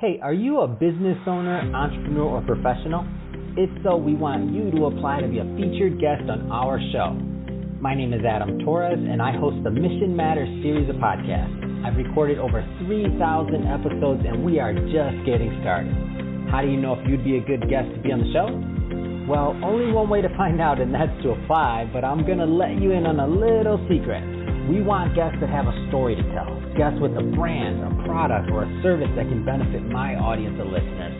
Hey, are you a business owner, entrepreneur, or professional? If so, we want you to apply to be a featured guest on our show. My name is Adam Torres, and I host the Mission Matters series of podcasts. I've recorded over 3,000 episodes, and we are just getting started. How do you know if you'd be a good guest to be on the show? Well, only one way to find out, and that's to apply, but I'm going to let you in on a little secret. We want guests that have a story to tell, guests with a brand, a product, or a service that can benefit my audience of listeners.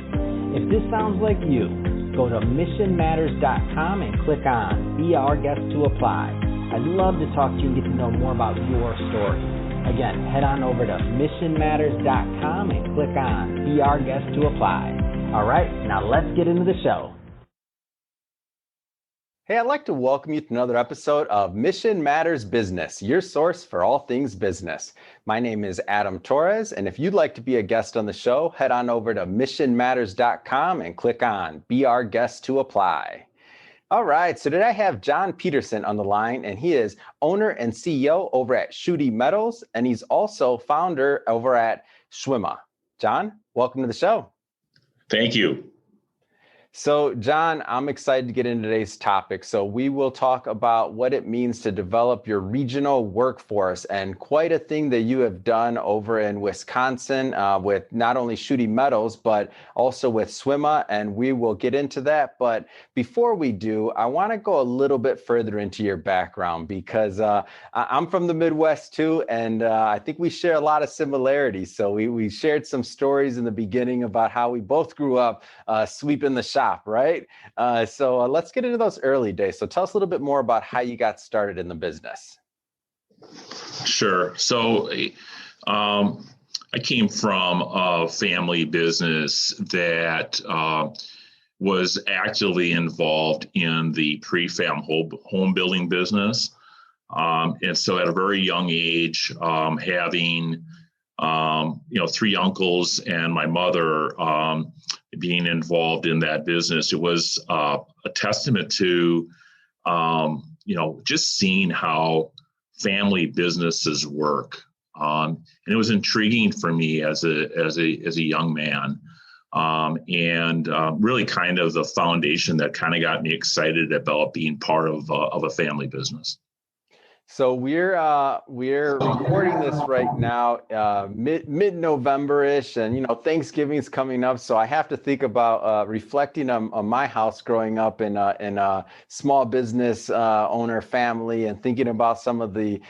If this sounds like you, go to missionmatters.com and click on Be Our Guest to apply. I'd love to talk to you and get to know more about your story. Again, head on over to missionmatters.com and click on Be Our Guest to apply. All right, now let's get into the show. Hey, I'd like to welcome you to another episode of Mission Matters Business, your source for all things business. My name is Adam Torres, and if you'd like to be a guest on the show, head on over to missionmatters.com and click on Be Our Guest to apply. All right, so today I have John Peterson on the line, and he is owner and CEO over at Schuette Metals, and he's also founder over at CWIMMA. John, welcome to the show. Thank you. So, John, I'm excited to get into today's topic. So we will talk about what it means to develop your regional workforce, and quite a thing that you have done over in Wisconsin with not only Schuette Metals, but also with CWIMMA, and we will get into that. But before we do, I want to go a little bit further into your background because I'm from the Midwest too, and I think we share a lot of similarities. So we shared some stories in the beginning about how we both grew up sweeping the shop. Right? So let's get into those early days. So tell us a little bit more about how you got started in the business. Sure. So I came from a family business that was actively involved in the prefab home building business. And so at a very young age, having three uncles and my mother being involved in that business, it was a testament to, just seeing how family businesses work. And it was intriguing for me as a young man, and really kind of the foundation that kind of got me excited about being part of a family business. So we're recording this right now, mid-November-ish, and Thanksgiving is coming up. So I have to think about reflecting on my house growing up in a small business owner family, and thinking about some of the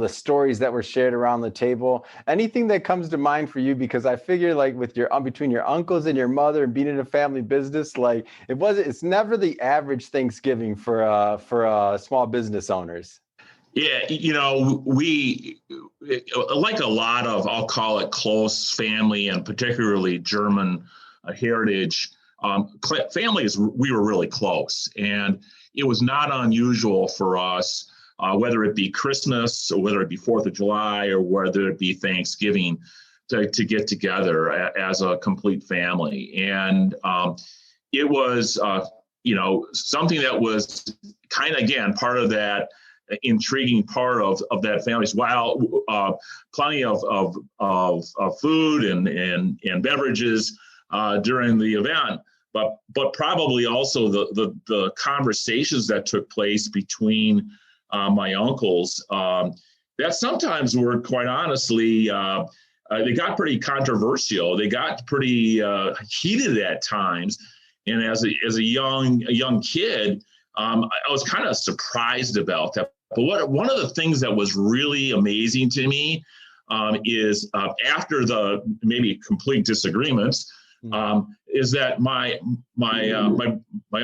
stories that were shared around the table. Anything that comes to mind for you? Because I figure like with between your uncles and your mother and being in a family business, like it's never the average Thanksgiving for small business owners. Yeah, we, like a lot of, I'll call it close family and particularly German heritage families, we were really close. And it was not unusual for us, whether it be Christmas or whether it be 4th of July or whether it be Thanksgiving, to get together as a complete family. And it was, something that was kind of, again, part of that intriguing part of that family. While plenty of food and beverages during the event, but probably also the conversations that took place between my uncles that sometimes were, quite honestly, they got pretty controversial. They got pretty heated at times. And as a young kid, I was kind of surprised about that. But one of the things that was really amazing to me is after the maybe complete disagreements, is that my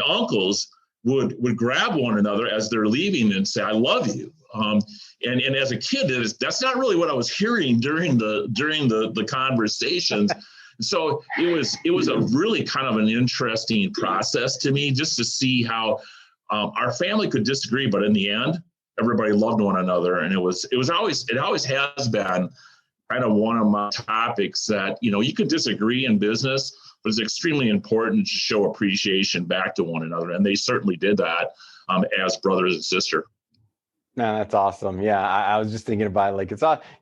uncles would grab one another as they're leaving and say, "I love you." And as a kid, that's not really what I was hearing during the conversations. So it was a really kind of an interesting process to me, just to see how our family could disagree, but in the end, everybody loved one another. And it always has been kind of one of my topics that, you could disagree in business, but it's extremely important to show appreciation back to one another. And they certainly did that as brothers and sisters. No, that's awesome. Yeah, I was just thinking about it, like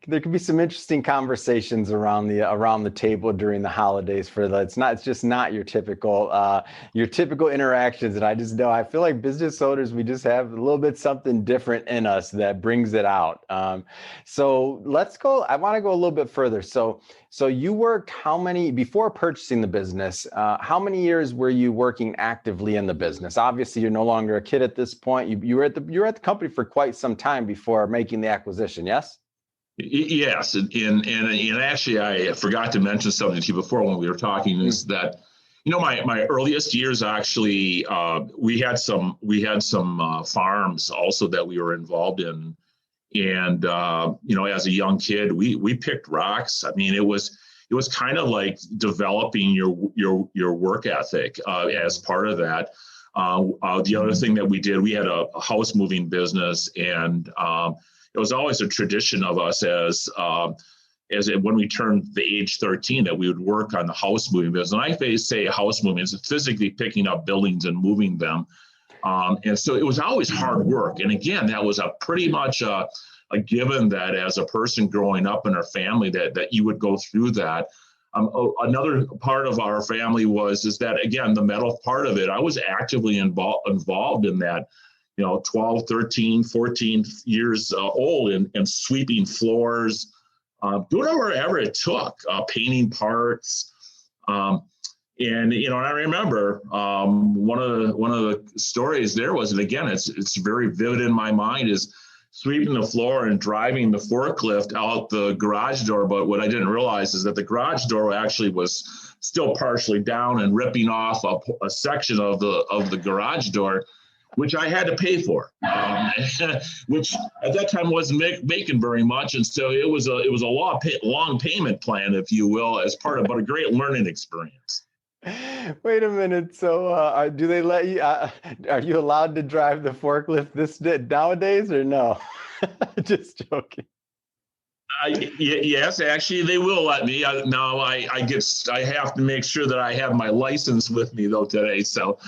there could be some interesting conversations around the table during the holidays for it's just not your typical interactions. And I just know I feel like business owners, we just have a little bit something different in us that brings it out. So let's go. I want to go a little bit further. So you worked before purchasing the business, how many years were you working actively in the business? Obviously, you're no longer a kid at this point. You were at the company for quite some time before making the acquisition, yes? Yes, and actually, I forgot to mention something to you before when we were talking. Is that my earliest years actually we had some farms also that we were involved in, and as a young kid we picked rocks. I mean, it was kind of like developing your work ethic as part of that. The other thing that we did, we had a house moving business, and it was always a tradition of us when we turned the age 13 that we would work on the house moving business. And I say house moving is physically picking up buildings and moving them. And so it was always hard work. And again, that was pretty much a given that as a person growing up in our family that you would go through that. Another part of our family is that, again, the metal part of it, I was actively involved in that, 12, 13, 14 years old, and sweeping floors, doing whatever it took, painting parts. And I remember one of the stories there was, and again, it's very vivid in my mind, is sweeping the floor and driving the forklift out the garage door. But what I didn't realize is that the garage door actually was still partially down and ripping off a section of the garage door, which I had to pay for, which at that time wasn't making very much. And so it was a long payment plan, if you will, as part of, but a great learning experience. Wait a minute. So, do they let you? Are you allowed to drive the forklift nowadays, or no? Just joking. Yes, actually, they will let me. Now I have to make sure that I have my license with me though today. So.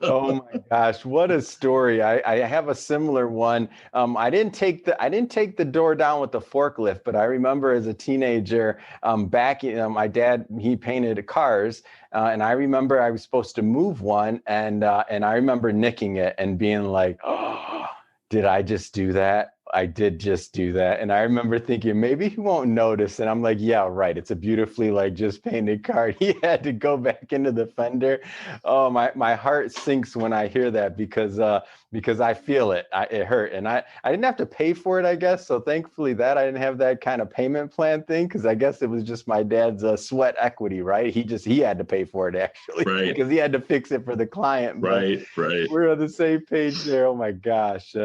Oh my gosh, what a story! I have a similar one. I didn't take the door down with the forklift, but I remember as a teenager, my dad, he painted cars, and I remember I was supposed to move one, and I remember nicking it and being like, "Oh, did I just do that? I did just do that." And I remember thinking, maybe he won't notice. And I'm like, yeah, right. It's a beautifully just painted car. He had to go back into the fender. Oh, my heart sinks when I hear that because I feel it. It hurt. And I didn't have to pay for it, I guess. So thankfully I didn't have that kind of payment plan thing, because I guess it was just my dad's sweat equity, right? He had to pay for it actually, right, because he had to fix it for the client. Right. We're on the same page there. Oh my gosh.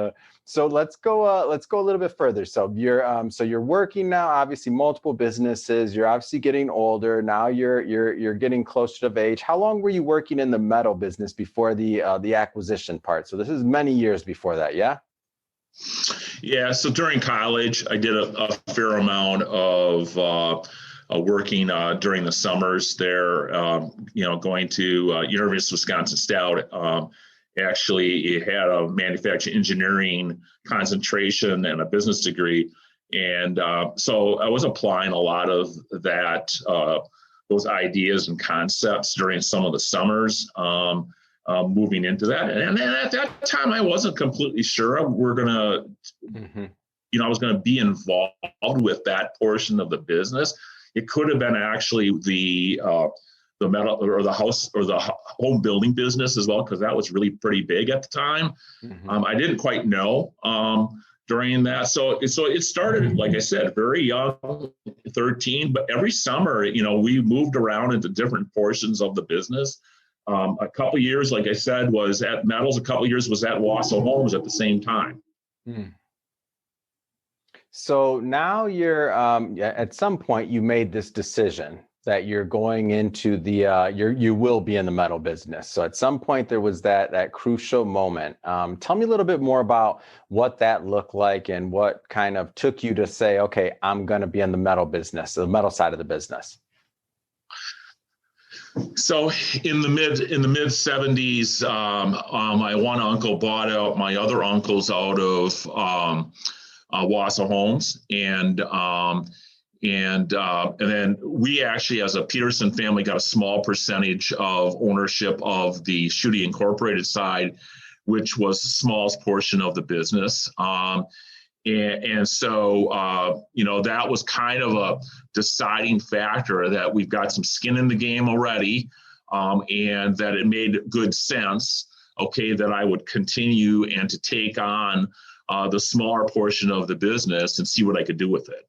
So let's go a little bit further. So you're working now, obviously multiple businesses. You're obviously getting older. Now you're getting closer to age. How long were you working in the metal business before the acquisition part? So this is many years before that, yeah? Yeah. So during college, I did a fair amount of working during the summers there. Going to University of Wisconsin Stout. Actually, it had a manufacturing engineering concentration and a business degree. And so I was applying a lot of those ideas and concepts during some of the summers, moving into that. And then at that time, I wasn't completely sure I was going to be involved with that portion of the business. It could have been actually the metal or the house or the home building business as well, because that was really pretty big at the time. I didn't quite know during that. So it started, like I said, very young, 13, but every summer, we moved around into different portions of the business. A couple of years, like I said, was at Metals. A couple of years was at Wausau Homes at the same time. So now you're at some point you made this decision that you're going into you will be in the metal business. So at some point there was that crucial moment. Tell me a little bit more about what that looked like and what kind of took you to say, okay, I'm going to be in the metal business, the metal side of the business. So in the mid 70s, my one uncle bought out my other uncles out of Wausau Homes, and then we actually, as a Peterson family, got a small percentage of ownership of the Schuette Incorporated side, which was the smallest portion of the business. And so, that was kind of a deciding factor that we've got some skin in the game already, and that it made good sense, that I would continue and to take on the smaller portion of the business and see what I could do with it.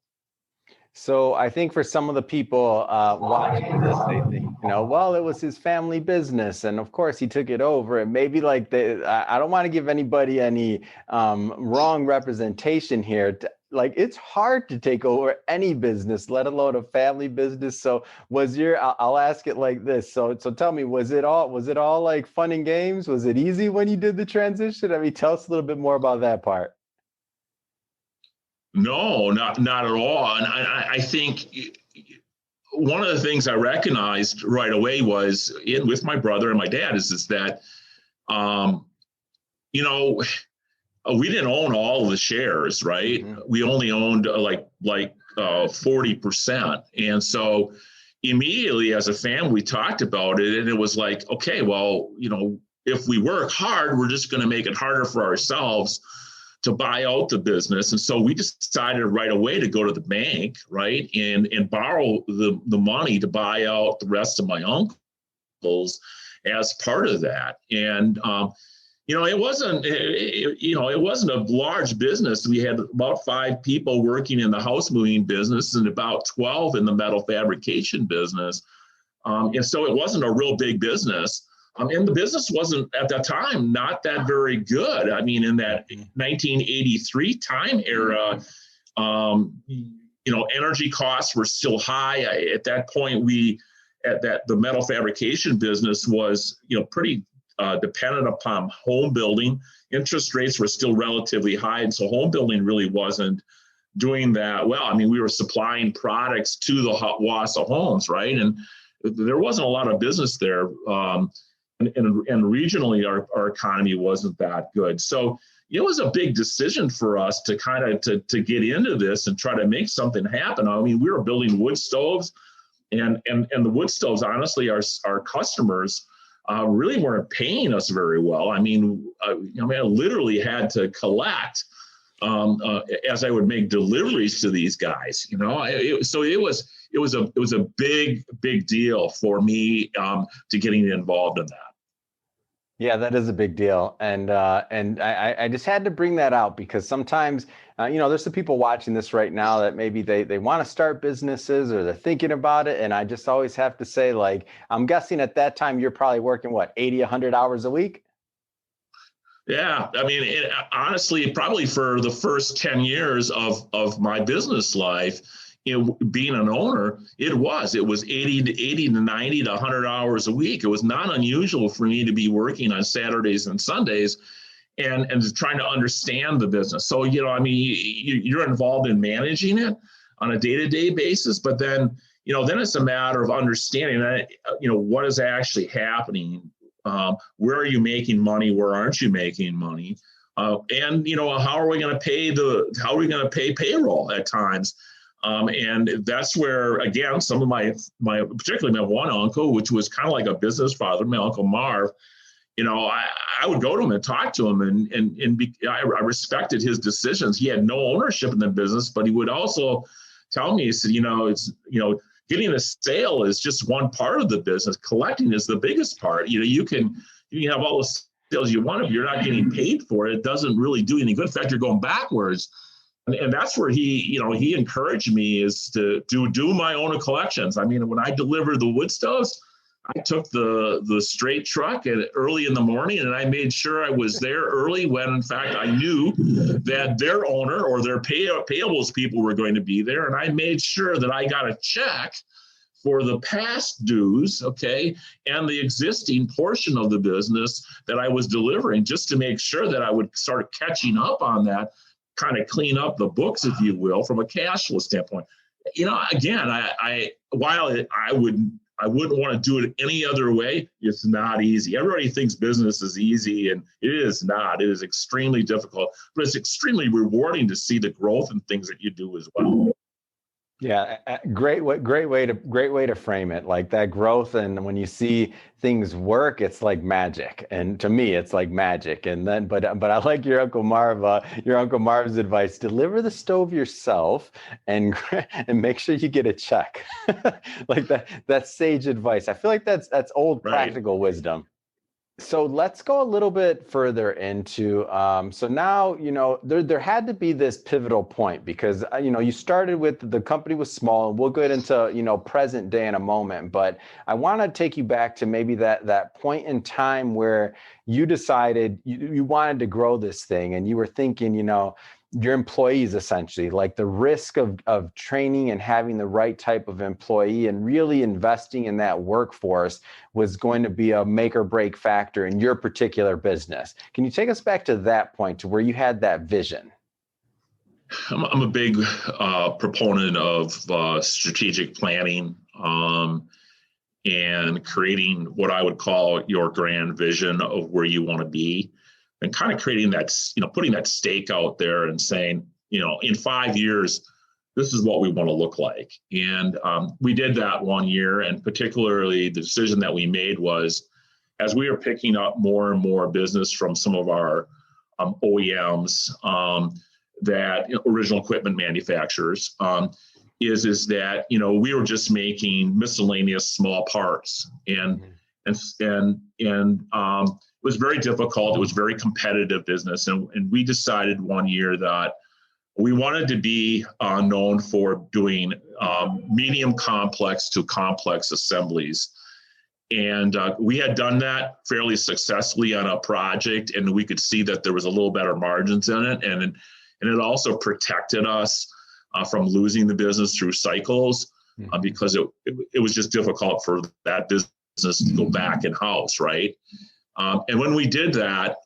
So I think for some of the people watching this, they think, well, it was his family business, and of course he took it over. And maybe I don't want to give anybody any wrong representation here. It's hard to take over any business, let alone a family business. So I'll ask it like this. So tell me, was it all like fun and games? Was it easy when you did the transition? I mean, tell us a little bit more about that part. No, not at all. And I think one of the things I recognized right away was with my brother and my dad is that, we didn't own all of the shares, right? Mm-hmm. We only owned like 40%. And so immediately as a family, we talked about it, and it was like, okay, well, if we work hard, we're just going to make it harder for ourselves to buy out the business. And so we decided right away to go to the bank, right, and borrow the money to buy out the rest of my uncles as part of that. And it wasn't a large business. We had about 5 people working in the house moving business and about 12 in the metal fabrication business. And so it wasn't a real big business. And the business wasn't at that time not that very good. I mean, in that 1983 time era, energy costs were still high. At that point, the metal fabrication business was, pretty dependent upon home building. Interest rates were still relatively high, and so home building really wasn't doing that well. I mean, we were supplying products to the Wausau Homes, right? And there wasn't a lot of business there. And regionally, our economy wasn't that good. So it was a big decision for us to kind of to get into this and try to make something happen. I mean, we were building wood stoves, and the wood stoves, honestly, our customers really weren't paying us very well. I mean, I literally had to collect as I would make deliveries to these guys. So it was a big deal for me to getting involved in that. Yeah, that is a big deal. And I just had to bring that out because sometimes, there's some people watching this right now that maybe they want to start businesses or they're thinking about it. And I just always have to say, I'm guessing at that time, you're probably working, 80, 100 hours a week? Yeah. I mean, honestly, probably for the first 10 years of my business life, being an owner, it was 80 to 90 to 100 hours a week. It was not unusual for me to be working on Saturdays and Sundays and trying to understand the business. So, you're involved in managing it on a day-to-day basis, but then it's a matter of understanding that, what is actually happening. Where are you making money? Where aren't you making money? And how are we going to pay payroll at times? And that's where, again, some of particularly my one uncle, which was kind of like a business father, my Uncle Marv, I would go to him and talk to him, I respected his decisions. He had no ownership in the business, but he would also tell me, he said, getting a sale is just one part of the business. Collecting is the biggest part. You can have all the sales you want. If you're not getting paid for it, it doesn't really do any good. In fact, you're going backwards. And that's where he encouraged me is to do my own collections. I mean, when I delivered the wood stoves, I took the straight truck early in the morning, and I made sure I was there early when, in fact, I knew that their owner or their payables people were going to be there. And I made sure that I got a check for the past dues, and the existing portion of the business that I was delivering, just to make sure that I would start catching up on that, kind of clean up the books, if you will, from a cash flow standpoint. Again, while I would I wouldn't want to do it any other way. It's not easy. Everybody thinks business is easy, and it is not. It is extremely difficult, but it's extremely rewarding to see the growth in things that you do as well. Yeah, great way to frame it. Like that growth, and when you see things work, it's like magic. And to me, it's like magic. And then, but I like your Uncle Marv's advice: deliver the stove yourself, and make sure you get a check. Like that's sage advice. I feel like that's old practical wisdom. So let's go a little bit further into, so now, there had to be this pivotal point because, you started with the company was small, and we'll get into, present day in a moment, but I want to take you back to maybe that point in time where you decided you wanted to grow this thing, and you were thinking, your employees, essentially, like the risk of training and having the right type of employee and really investing in that workforce was going to be a make or break factor in your particular business. Can you take us back to that point, to where you had that vision? I'm a big proponent of strategic planning and creating what I would call your grand vision of where you want to be. And kind of creating that, putting that stake out there and saying, in 5 years, this is what we want to look like. And we did that 1 year. And particularly the decision that we made was, as we were picking up more and more business from some of our OEMs, that original equipment manufacturers, is that, we were just making miscellaneous small parts. And it was very difficult. It was very competitive business. And we decided 1 year that we wanted to be known for doing medium complex to complex assemblies. And we had done that fairly successfully on a project, and we could see that there was a little better margins in it. And it also protected us from losing the business through cycles because it was just difficult for that business to go back in-house, right? And when we did that,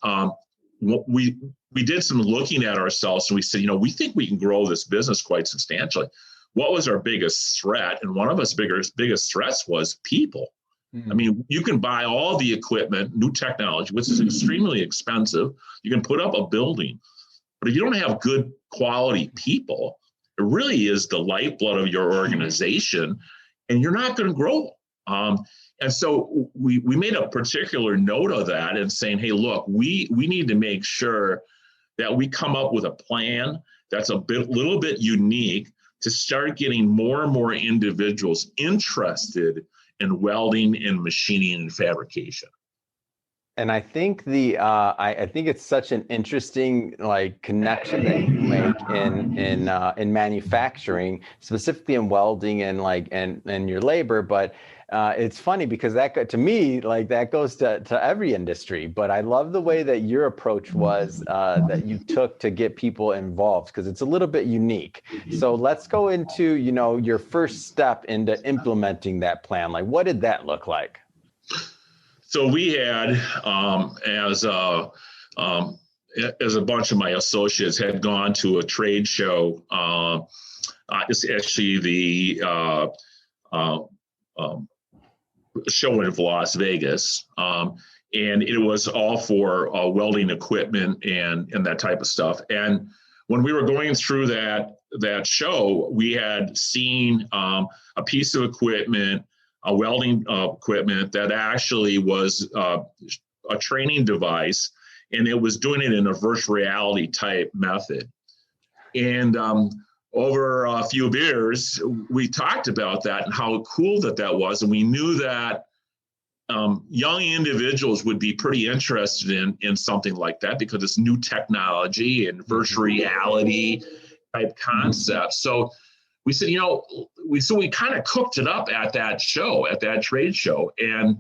we did some looking at ourselves, and we said, we think we can grow this business quite substantially. What was our biggest threat? And one of us biggest threats was people. Mm-hmm. I mean, you can buy all the equipment, new technology, which is extremely expensive. You can put up a building, but if you don't have good quality people, it really is the lifeblood of your organization, and you're not going to grow. And so we made a particular note of that and saying, hey, look, we need to make sure that we come up with a plan that's little bit unique to start getting more and more individuals interested in welding and machining and fabrication. And I think I think it's such an interesting connection that you make in manufacturing, specifically in welding and your labor. But it's funny because to me, that goes to every industry. But I love the way that your approach was that you took to get people involved, because it's a little bit unique. So let's go into your first step into implementing that plan. What did that look like? So we had, as a bunch of my associates had gone to a trade show, it's actually the show in Las Vegas, and it was all for welding equipment and that type of stuff. And when we were going through that show, we had seen a piece of equipment, a welding equipment that actually was a training device, and it was doing it in a virtual reality type method. And over a few beers, we talked about that and how cool that was. And we knew that young individuals would be pretty interested in something like that because it's new technology and virtual reality type concepts. So we said, we kind of cooked it up at that show, at that trade show. And,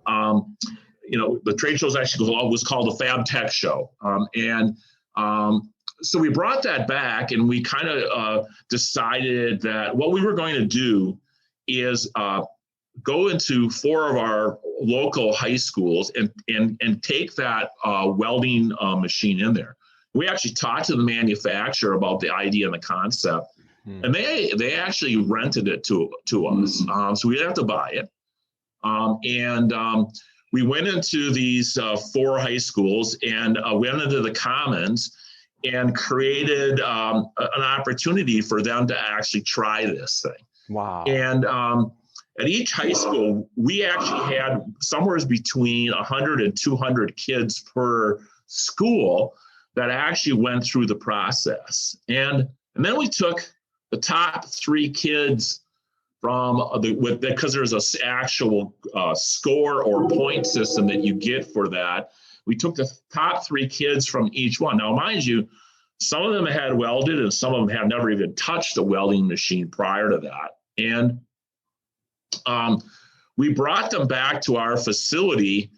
the trade show was called the Fab Tech Show. So we brought that back, and we kind of decided that what we were going to do is go into 4 of our local high schools and take that welding machine in there. We actually talked to the manufacturer about the idea and the concept. And they actually rented it to us. So we didn't have to buy it. We went into these 4 high schools and went into the commons and created an opportunity for them to actually try this thing. Wow. And at each high school, we actually had somewhere between 100 and 200 kids per school that actually went through the process. And then we took the top 3 kids from because there's an actual score or point system that you get for that. We took the top 3 kids from each one. Now, mind you, some of them had welded and some of them had never even touched a welding machine prior to that. And we brought them back to our facility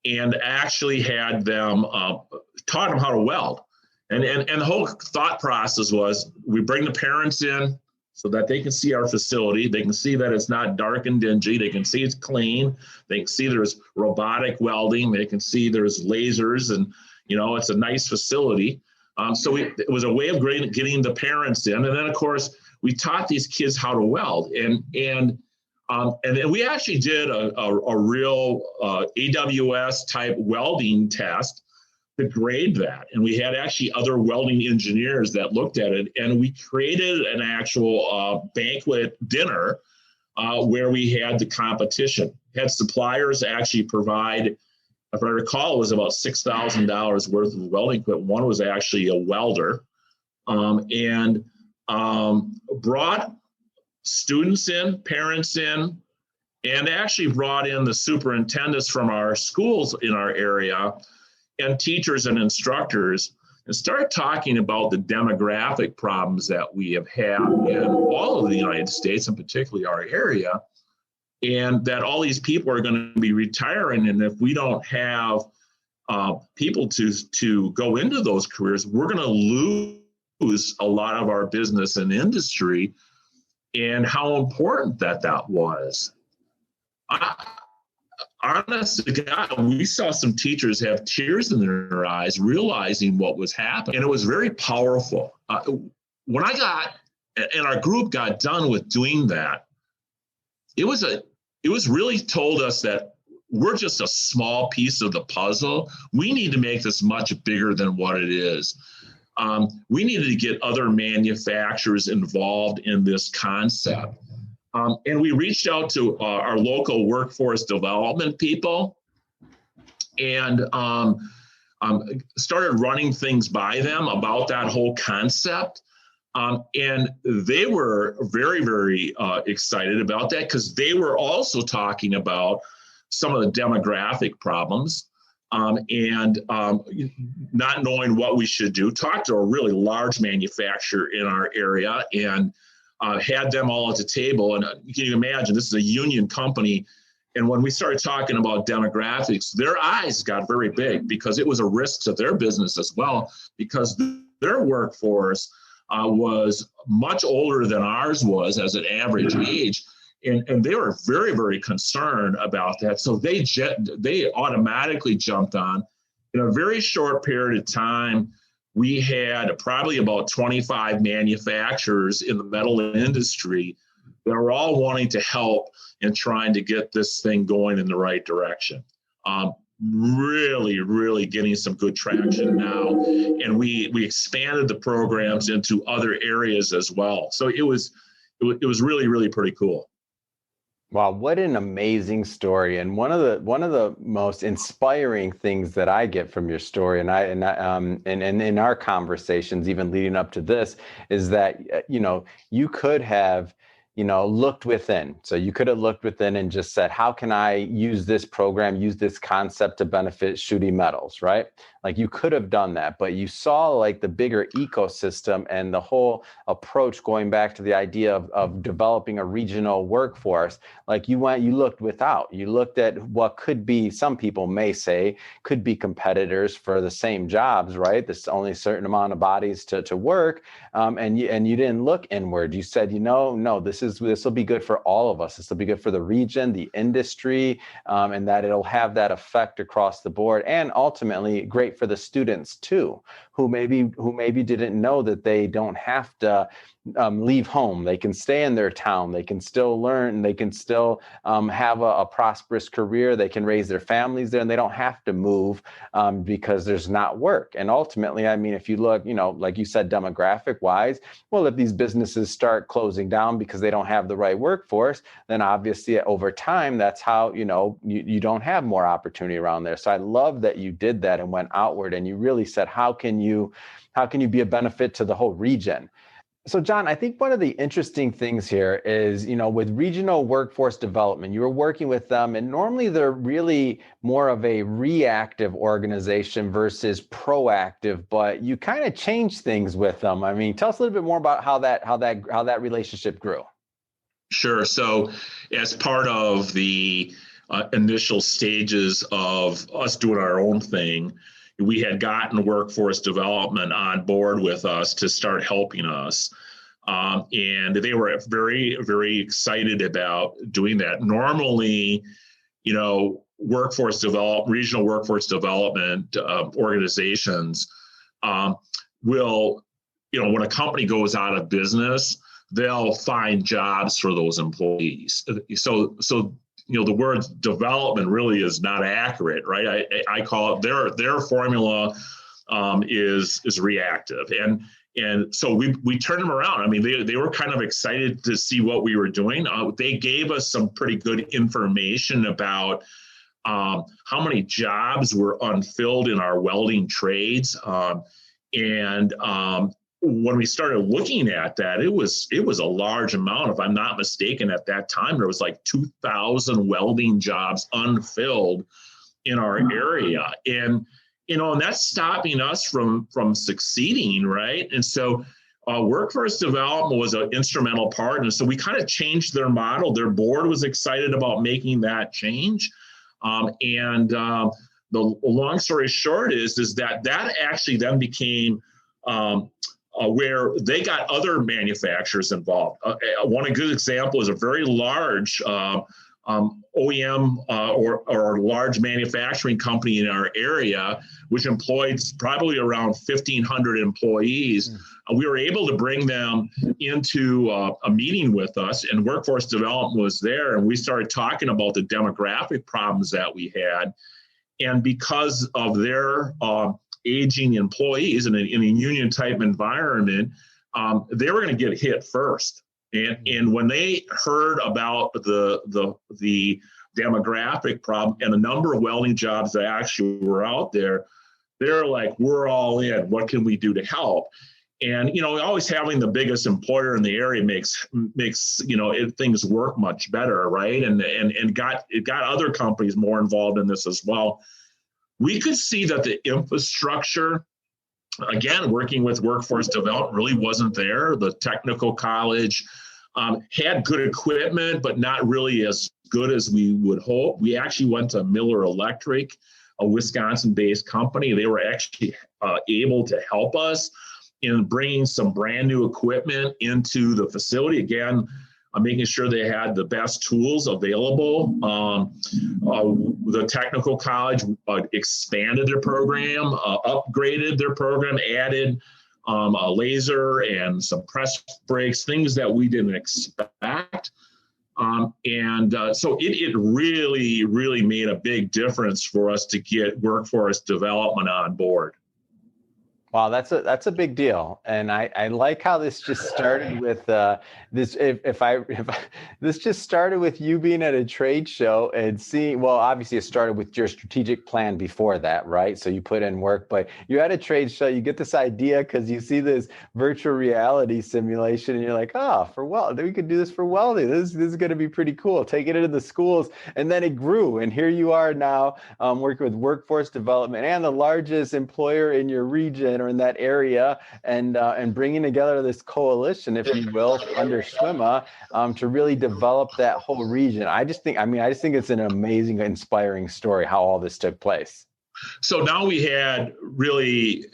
and actually had them taught them how to weld. And the whole thought process was we bring the parents in so that they can see our facility. They can see that it's not dark and dingy. They can see it's clean. They can see there's robotic welding. They can see there's lasers and, it's a nice facility. So it was a way of getting the parents in. And then, of course, we taught these kids how to weld. And then we actually did a real AWS type welding test to grade that. And we had actually other welding engineers that looked at it. And we created an actual banquet dinner where we had the competition. Had suppliers actually provide, if I recall, it was about $6,000 worth of welding equipment. One was actually a welder, and brought students in, parents in, and actually brought in the superintendents from our schools in our area and teachers and instructors, and started talking about the demographic problems that we have had in all of the United States, and particularly our area, and that all these people are going to be retiring. And if we don't have people to go into those careers, we're going to lose a lot of our business and industry, and how important that was. Honest to God, we saw some teachers have tears in their eyes realizing what was happening. And it was very powerful. When our group got done with doing that, it was really told us that we're just a small piece of the puzzle. We need to make this much bigger than what it is. We needed to get other manufacturers involved in this concept. And we reached out to our local workforce development people and started running things by them about that whole concept. And they were very, very excited about that, because they were also talking about some of the demographic problems and not knowing what we should do. Talked to a really large manufacturer in our area and had them all at the table. And can you imagine, this is a union company. And when we started talking about demographics, their eyes got very big, because it was a risk to their business as well, because their workforce was much older than ours was as an average age. And they were very, very concerned about that. So they automatically jumped on. In a very short period of time, we had probably about 25 manufacturers in the metal industry that were all wanting to help in trying to get this thing going in the right direction. Really, really getting some good traction now. And we expanded the programs into other areas as well. So it was really, really pretty cool. Wow, what an amazing story! And one of the most inspiring things that I get from your story, and in our conversations, even leading up to this, is that you could have looked within. So you could have looked within and just said, how can I use this program, use this concept to benefit Schuette Metals, right? Like you could have done that, but you saw like the bigger ecosystem and the whole approach going back to the idea of developing a regional workforce. Like you looked without, you looked at what could be, some people may say, could be competitors for the same jobs, right? There's only a certain amount of bodies to work. And you didn't look inward. You said, no, this will be good for all of us. This will be good for the region, the industry, and that it'll have that effect across the board, and ultimately great great for the students too, who maybe didn't know that they don't have to leave home. They can stay in their town. They can still learn. They can still have a prosperous career. They can raise their families there, and they don't have to move because there's not work. And ultimately, I mean, if you look, like you said, demographic wise, well, if these businesses start closing down because they don't have the right workforce, then obviously over time, that's how, you don't have more opportunity around there. So I love that you did that and went outward, and you really said, how can you be a benefit to the whole region? So, John, I think one of the interesting things here is, with regional workforce development, you were working with them, and normally they're really more of a reactive organization versus proactive, but you kind of changed things with them. I mean, tell us a little bit more about how that relationship grew. Sure. So, as part of the initial stages of us doing our own thing, we had gotten workforce development on board with us to start helping us. And they were very, very excited about doing that. Normally, regional workforce development organizations will, when a company goes out of business, they'll find jobs for those employees. So the word development really is not accurate, right? I call it their formula is reactive, and so we turned them around. I mean, they were kind of excited to see what we were doing. They gave us some pretty good information about how many jobs were unfilled in our welding trades, and when we started looking at that, it was a large amount. If I'm not mistaken, at that time, there was like 2,000 welding jobs unfilled in our area. And, and that's stopping us from succeeding, right? And so workforce development was an instrumental part. And so we kind of changed their model. Their board was excited about making that change. The long story short is that actually then became where they got other manufacturers involved. One good example is a very large OEM or large manufacturing company in our area, which employed probably around 1,500 employees. We were able to bring them into a meeting with us, and workforce development was there, and we started talking about the demographic problems that we had. And because of their aging employees in a union type environment, they were going to get hit first. And when they heard about the demographic problem and the number of welding jobs that actually were out there, they're like, we're all in. What can we do to help? And always having the biggest employer in the area makes things work much better, right? And it got other companies more involved in this as well. We could see that the infrastructure, again, working with workforce development, really wasn't there. The technical college had good equipment, but not really as good as we would hope. We actually went to Miller Electric, a Wisconsin-based company. They were actually able to help us in bringing some brand new equipment into the facility. Again, making sure they had the best tools available. The technical college expanded their program, upgraded their program, added a laser and some press brakes, things that we didn't expect. So it really, really made a big difference for us to get workforce development on board. Wow, that's a big deal, and I like how this just started with this. This just started with you being at a trade show and seeing. Well, obviously it started with your strategic plan before that, right? So you put in work, but you're at a trade show. You get this idea because you see this virtual reality simulation, and you're like, for welding, we could do this for welding. This is going to be pretty cool. Take it into the schools, and then it grew, and here you are now working with workforce development and the largest employer in your region or in that area, and bringing together this coalition, if you will, under CWIMMA, to really develop that whole region. I just think it's an amazing, inspiring story how all this took place. So now we had really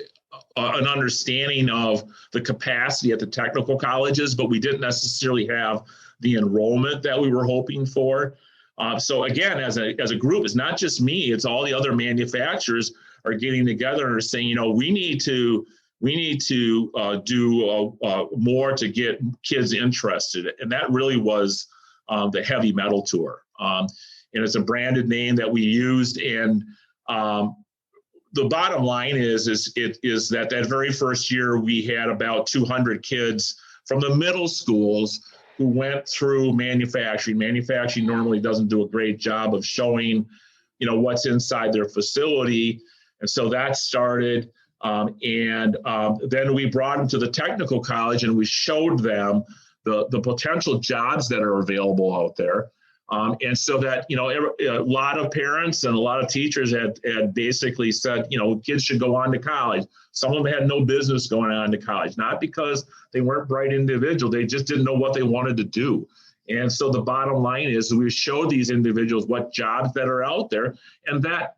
an understanding of the capacity at the technical colleges, but we didn't necessarily have the enrollment that we were hoping for. So again, as a group, it's not just me, it's all the other manufacturers. are getting together and are saying, you know, we need to do more to get kids interested. And that really was the Heavy Metal Tour. And it's a branded name that we used. And the bottom line is that very first year we had about 200 kids from the middle schools who went through manufacturing. Manufacturing normally doesn't do a great job of showing, you know, what's inside their facility. And so that started. Then we brought them to the technical college and we showed them the potential jobs that are available out there. And so that, you know, a lot of parents and a lot of teachers had basically said, you know, kids should go on to college. Some of them had no business going on to college, not because they weren't bright individuals, they just didn't know what they wanted to do. And so the bottom line is we showed these individuals what jobs that are out there, and that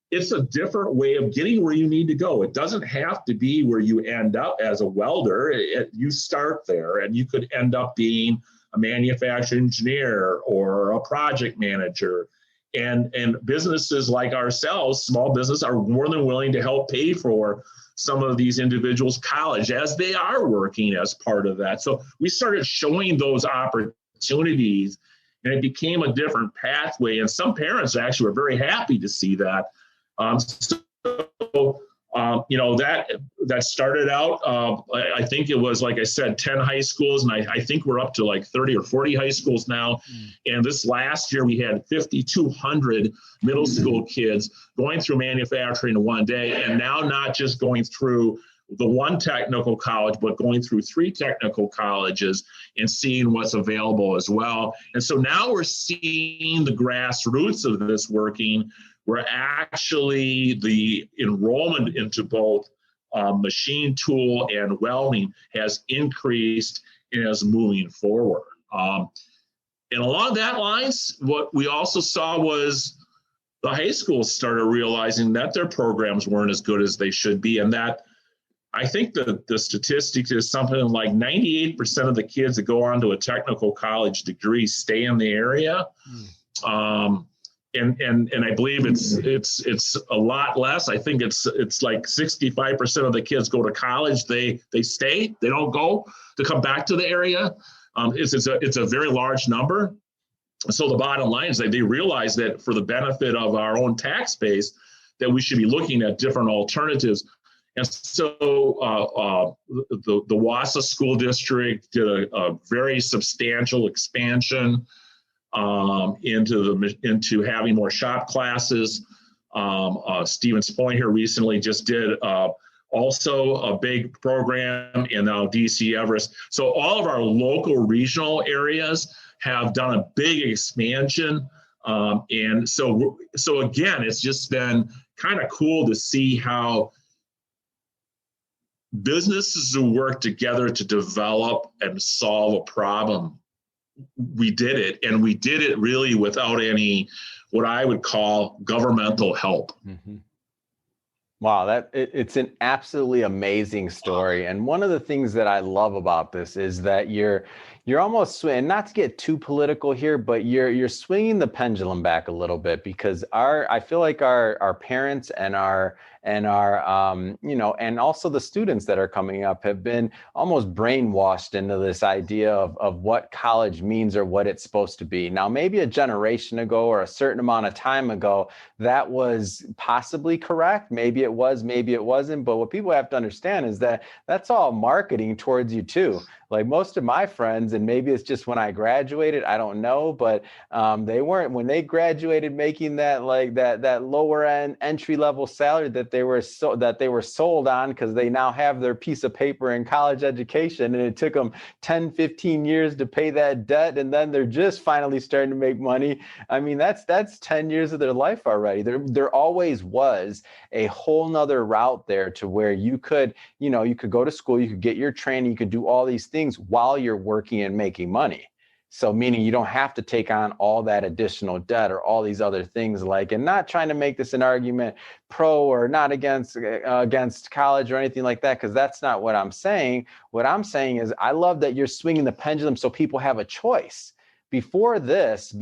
it's a different way of getting where you need to go. It doesn't have to be where you end up as a welder. You start there, and you could end up being a manufacturing engineer or a project manager. And businesses like ourselves, small business, are more than willing to help pay for some of these individuals' college as they are working as part of that. So we started showing those opportunities, and it became a different pathway. And some parents actually were very happy to see that. You know, that started out, I think it was, like I said, 10 high schools, and I think we're up to like 30 or 40 high schools now. And this last year we had 5,200 middle school kids going through manufacturing in one day, and now not just going through the one technical college, but going through 3 technical colleges and seeing what's available as well. And so now we're seeing the grassroots of this working, where actually the enrollment into both machine tool and welding has increased and is moving forward. And along that lines, what we also saw was the high schools started realizing that their programs weren't as good as they should be, and that I think the statistics is something like 98% of the kids that go on to a technical college degree stay in the area. And I believe it's a lot less. I think it's like 65% of the kids go to college. They stay. They don't go to come back to the area. It's a very large number. So the bottom line is that they realize that for the benefit of our own tax base, that we should be looking at different alternatives. And so the Wausau School District did a very substantial expansion into having more shop classes. Stevens Point here recently just did also a big program, and now DC Everest. So all of our local regional areas have done a big expansion. And so again, it's just been kind of cool to see how businesses who work together to develop and solve a problem. We did it, and we did it really without any, what I would call, governmental help. Mm-hmm. Wow, it's an absolutely amazing story. And one of the things that I love about this is that you're almost, and not to get too political here, but you're swinging the pendulum back a little bit, because I feel like our parents and our you know, and also the students that are coming up have been almost brainwashed into this idea of what college means or what it's supposed to be. Now, maybe a generation ago or a certain amount of time ago, that was possibly correct. Maybe it was, maybe it wasn't. But what people have to understand is that that's all marketing towards you too. Like most of my friends, and maybe it's just when I graduated, I don't know, but they weren't, when they graduated, making that that lower end entry level salary that they were sold on, because they now have their piece of paper in college education, and it took them 10, 15 years to pay that debt, and then they're just finally starting to make money. I mean, that's 10 years of their life already. There always was a whole nother route there to where you could go to school, you could get your training, you could do all these things while you're working and making money. So meaning you don't have to take on all that additional debt or all these other things, and not trying to make this an argument pro or not against college or anything like that, because that's not what I'm saying. What I'm saying is I love that you're swinging the pendulum so people have a choice. Before this,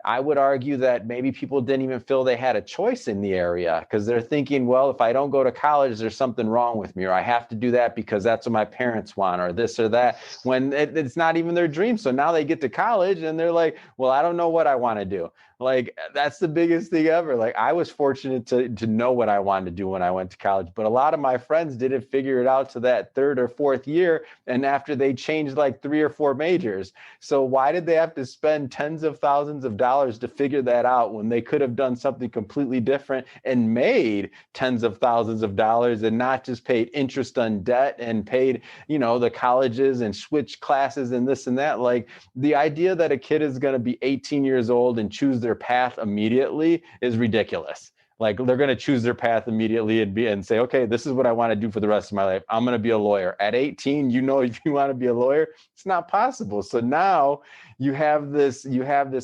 I would argue that maybe people didn't even feel they had a choice in the area because they're thinking, well, if I don't go to college, there's something wrong with me, or I have to do that because that's what my parents want, or this or that, when it's not even their dream. So now they get to college and they're like, well, I don't know what I want to do. Like, that's the biggest thing ever. Like, I was fortunate to know what I wanted to do when I went to college, but a lot of my friends didn't figure it out to that third or fourth year. And after they changed like 3 or 4 majors. So why did they have to spend tens of thousands of dollars to figure that out when they could have done something completely different and made tens of thousands of dollars and not just paid interest on debt and paid, the colleges and switched classes and this and that? Like, the idea that a kid is going to be 18 years old and choose their path immediately is ridiculous. Like, they're going to choose their path immediately and say, okay, this is what I want to do for the rest of my life. I'm going to be a lawyer. At 18, if you want to be a lawyer, it's not possible. So now you have this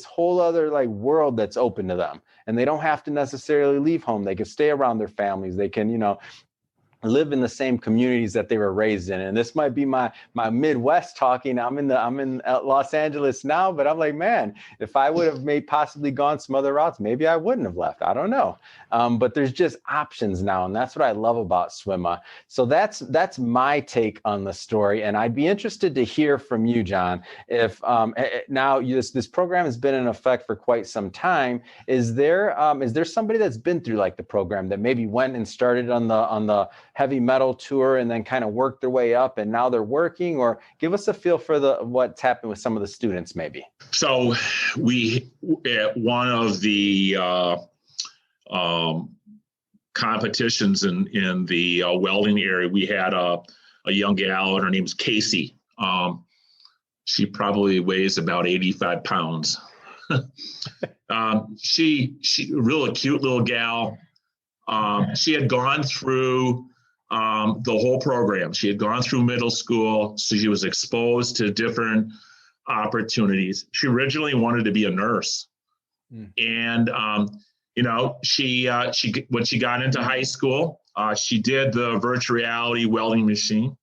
whole other like world that's open to them, and they don't have to necessarily leave home. They can stay around their families. They can, live in the same communities that they were raised in. And this might be my Midwest talking. I'm in Los Angeles now, but I'm like, man, if I would have possibly gone some other routes, maybe I wouldn't have left. I don't know. But there's just options now. And that's what I love about CWIMMA. So that's my take on the story. And I'd be interested to hear from you, John, if now this program has been in effect for quite some time. Is there somebody that's been through like the program that maybe went and started on the heavy metal tour and then kind of worked their way up and now they're working? Or give us a feel for what's happened with some of the students maybe. So we, at one of the competitions in the welding area, we had a young gal, her name's Casey. She probably weighs about 85 pounds. She really cute little gal. She had gone through the whole program. She had gone through middle school, so she was exposed to different opportunities. She originally wanted to be a nurse. And, she when she got into high school, she did the virtual reality welding machine.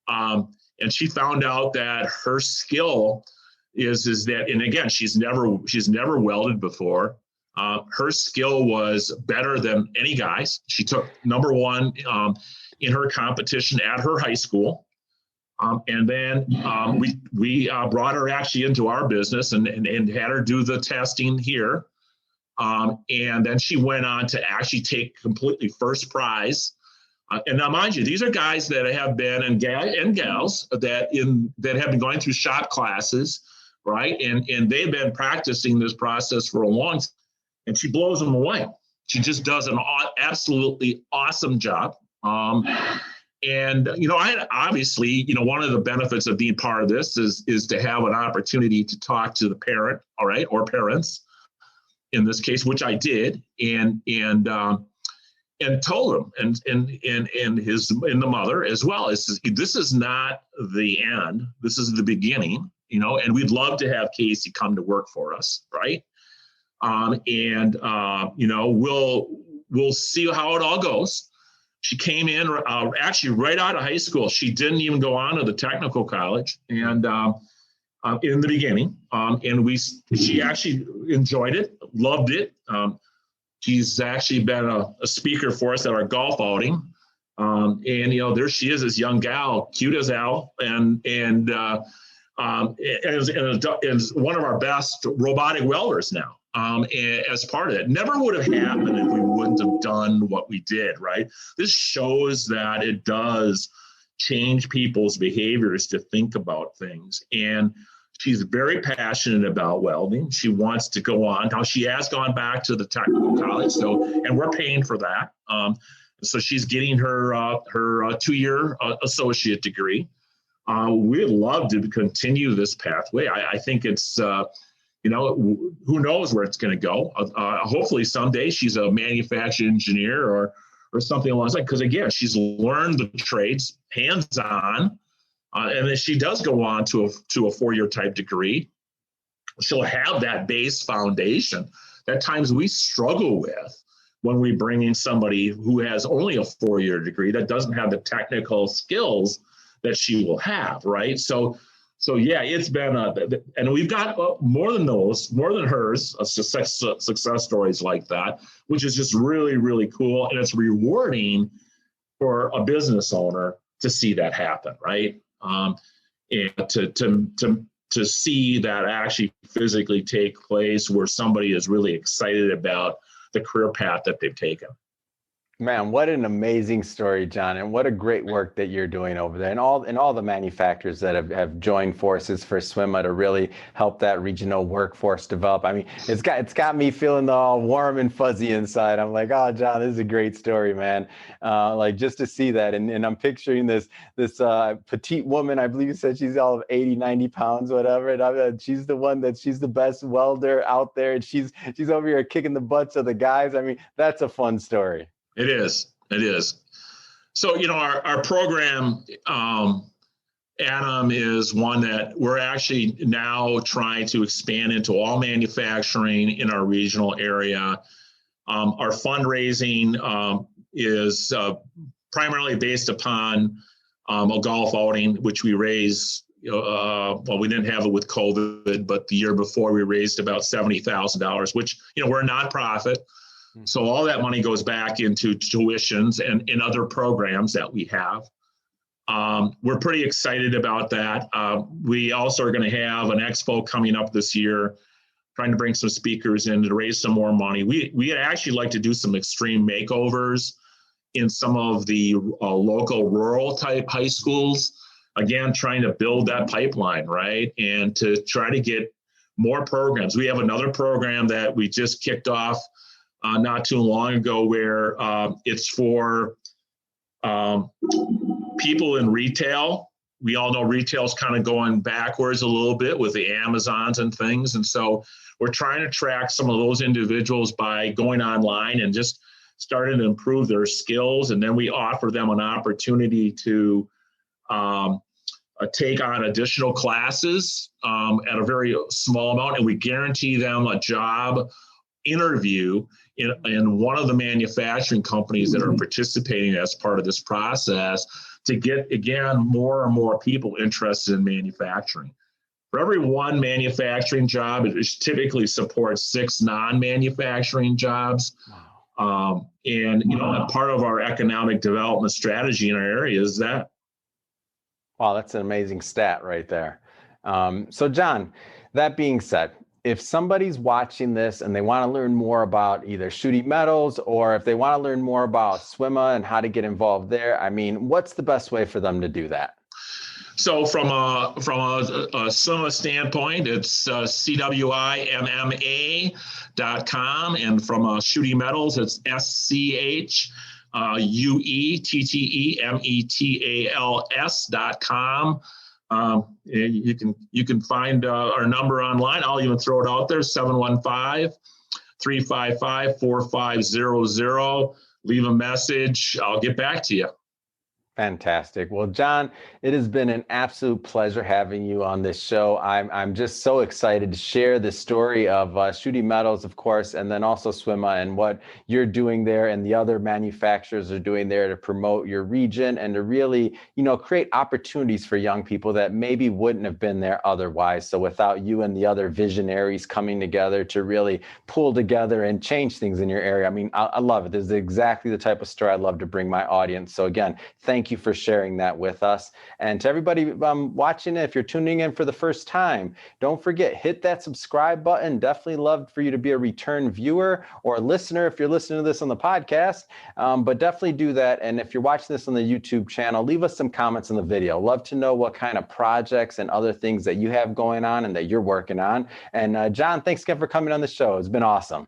And she found out that her skill is that, and again, she's never welded before. Her skill was better than any guys. She took number 1 in her competition at her high school. And then we brought her actually into our business and had her do the testing here. And then she went on to actually take completely first prize. And now, mind you, these are guys that have been, and gals that have been going through shop classes, right? And they've been practicing this process for a long time. And she blows them away. She just does an absolutely awesome job. I obviously, one of the benefits of being part of this is to have an opportunity to talk to the parent, all right, or parents, in this case, which I did, and told them, and the mother as well, this is not the end. This is the beginning, and we'd love to have Casey come to work for us, right? We'll see how it all goes. She came in actually right out of high school. She didn't even go on to the technical college, and in the beginning, she actually enjoyed it, loved it. She's actually been a speaker for us at our golf outing, there she is, this young gal, cute as hell, and is one of our best robotic welders now. As part of it. Never would have happened if we wouldn't have done what we did, right? This shows that it does change people's behaviors to think about things. And she's very passionate about welding. She wants to go on. Now, she has gone back to the technical college, and we're paying for that. So she's getting her 2-year associate degree. We'd love to continue this pathway. I think it's who knows where it's going to go. Hopefully someday she's a manufacturing engineer or something along those lines. Because again, she's learned the trades hands-on, and then she does go on to a 4-year type degree. She'll have that base foundation that times we struggle with when we bring in somebody who has only a 4-year degree that doesn't have the technical skills that she will have, right? So So yeah, it's been and we've got more than hers, success stories like that, which is just really, really cool. And it's rewarding for a business owner to see that happen, right? And to see that actually physically take place where somebody is really excited about the career path that they've taken. Man, what an amazing story, John, and what a great work that you're doing over there, and all the manufacturers that have joined forces for CWIMMA to really help that regional workforce develop. I mean, it's got me feeling all warm and fuzzy inside. I'm like, oh, John, this is a great story, man. Like just to see that, and I'm picturing this petite woman. I believe you said she's all of 80, 90 pounds, whatever. And she's the best welder out there, and she's over here kicking the butts of the guys. I mean, that's a fun story. It is. So, our program, Adam, is one that we're actually now trying to expand into all manufacturing in our regional area. Our fundraising is primarily based upon a golf outing, which we raised. We didn't have it with COVID, but the year before we raised about $70,000, which, we're a nonprofit. So all that money goes back into tuitions and other programs that we have. We're pretty excited about that. We also are going to have an expo coming up this year, trying to bring some speakers in to raise some more money. We actually like to do some extreme makeovers in some of the local rural type high schools. Again, trying to build that pipeline, right? And to try to get more programs. We have another program that we just kicked off not too long ago, where it's for people in retail. We all know retail's kind of going backwards a little bit with the Amazons and things. And so we're trying to track some of those individuals by going online and just starting to improve their skills. And then we offer them an opportunity to take on additional classes at a very small amount. And we guarantee them a job interview in one of the manufacturing companies that are participating as part of this process, to get, again, more and more people interested in manufacturing. For every one manufacturing job, it typically supports 6 non-manufacturing jobs. Wow. And part of our economic development strategy in our area is that. Wow, that's an amazing stat right there. So John, that being said, if somebody's watching this and they want to learn more about either Schuette Metals, or if they want to learn more about CWIMMA and how to get involved there, I mean, what's the best way for them to do that? So from a CWIMMA standpoint, it's CWIMMA.com, and from Schuette Metals, it's SCHUETTEMETALS.com. You can find our number online. I'll even throw it out there, 715-355-4500. Leave a message. I'll get back to you. Fantastic. Well, John, it has been an absolute pleasure having you on this show. I'm just so excited to share the story of Schuette Metals, of course, and then also CWIMMA and what you're doing there and the other manufacturers are doing there to promote your region and to really, create opportunities for young people that maybe wouldn't have been there otherwise. So without you and the other visionaries coming together to really pull together and change things in your area, I mean, I love it. This is exactly the type of story I love to bring my audience. So again, thank you for sharing that with us. And to everybody watching it, if you're tuning in for the first time, don't forget, hit that subscribe button. Definitely love for you to be a return viewer or a listener if you're listening to this on the podcast, but definitely do that. And if you're watching this on the YouTube channel, leave us some comments on the video. Love to know what kind of projects and other things that you have going on and that you're working on. And John, thanks again for coming on the show. It's been awesome.